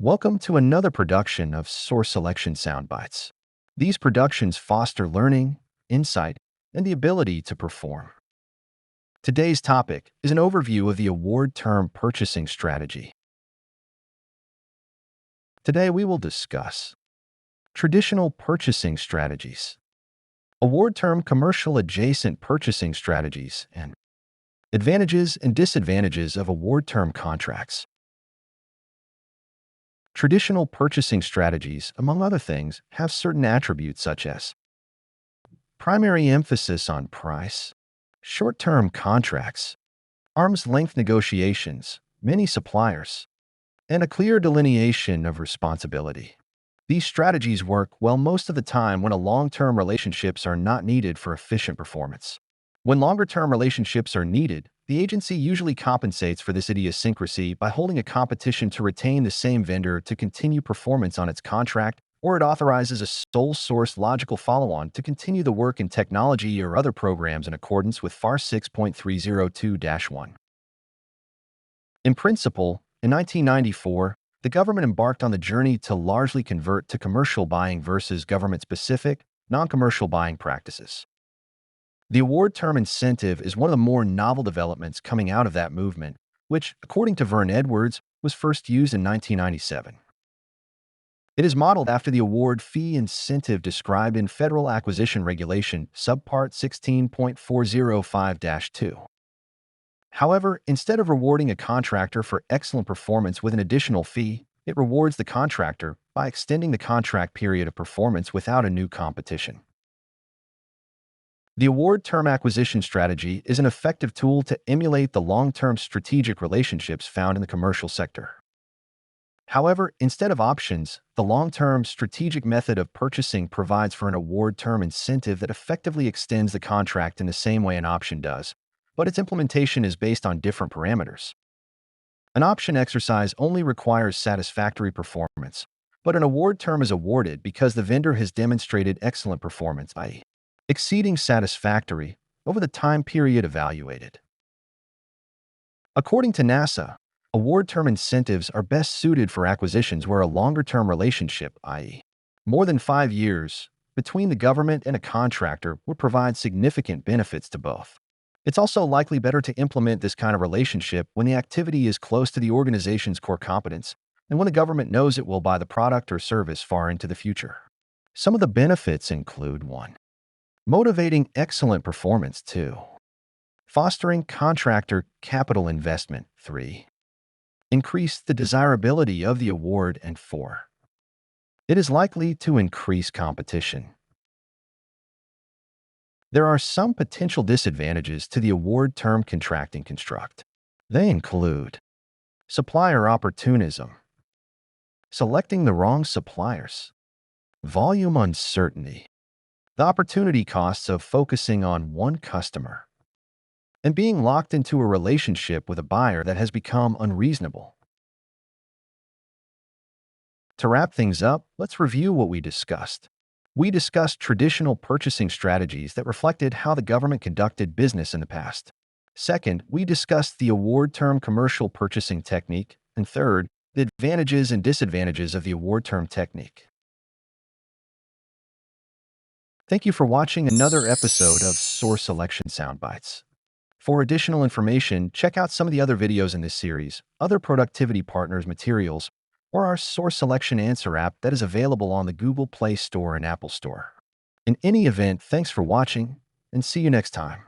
Welcome to another production of Source Selection Soundbites. These productions foster learning, insight, and the ability to perform. Today's topic is an overview of the award term purchasing strategy. Today we will discuss traditional purchasing strategies, award term commercial adjacent purchasing strategies, and advantages and disadvantages of award term contracts. Traditional purchasing strategies, among other things, have certain attributes such as primary emphasis on price, short-term contracts, arm's-length negotiations, many suppliers, and a clear delineation of responsibility. These strategies work well most of the time when long-term relationships are not needed for efficient performance. When longer-term relationships are needed, the agency usually compensates for this idiosyncrasy by holding a competition to retain the same vendor to continue performance on its contract, or it authorizes a sole source logical follow-on to continue the work in technology or other programs in accordance with FAR 6.302-1. In principle, in 1994, the government embarked on the journey to largely convert to commercial buying versus government-specific, non-commercial buying practices. The award term incentive is one of the more novel developments coming out of that movement, which, according to Vern Edwards, was first used in 1997. It is modeled after the award fee incentive described in Federal Acquisition Regulation, Subpart 16.405-2. However, instead of rewarding a contractor for excellent performance with an additional fee, it rewards the contractor by extending the contract period of performance without a new competition. The award term acquisition strategy is an effective tool to emulate the long-term strategic relationships found in the commercial sector. However, instead of options, the long-term strategic method of purchasing provides for an award term incentive that effectively extends the contract in the same way an option does, but its implementation is based on different parameters. An option exercise only requires satisfactory performance, but an award term is awarded because the vendor has demonstrated excellent performance, i.e., exceeding satisfactory over the time period evaluated. According to NASA, award term incentives are best suited for acquisitions where a longer-term relationship, i.e., more than 5 years, between the government and a contractor would provide significant benefits to both. It's also likely better to implement this kind of relationship when the activity is close to the organization's core competence and when the government knows it will buy the product or service far into the future. Some of the benefits include 1. Motivating excellent performance. 2. Fostering contractor capital investment. 3. Increase the desirability of the award. And 4. It is likely to increase competition. There are some potential disadvantages to the award term contracting construct. They include supplier opportunism, selecting the wrong suppliers, volume uncertainty, the opportunity costs of focusing on one customer, and being locked into a relationship with a buyer that has become unreasonable. To wrap things up, let's review what we discussed. We discussed traditional purchasing strategies that reflected how the government conducted business in the past. Second, we discussed the award term commercial purchasing technique. And third, the advantages and disadvantages of the award term technique. Thank you for watching another episode of Source Selection Soundbites. For additional information, check out some of the other videos in this series, other productivity partners materials, or our Source Selection Answer app that is available on the Google Play Store and Apple Store. In any event, thanks for watching, and see you next time.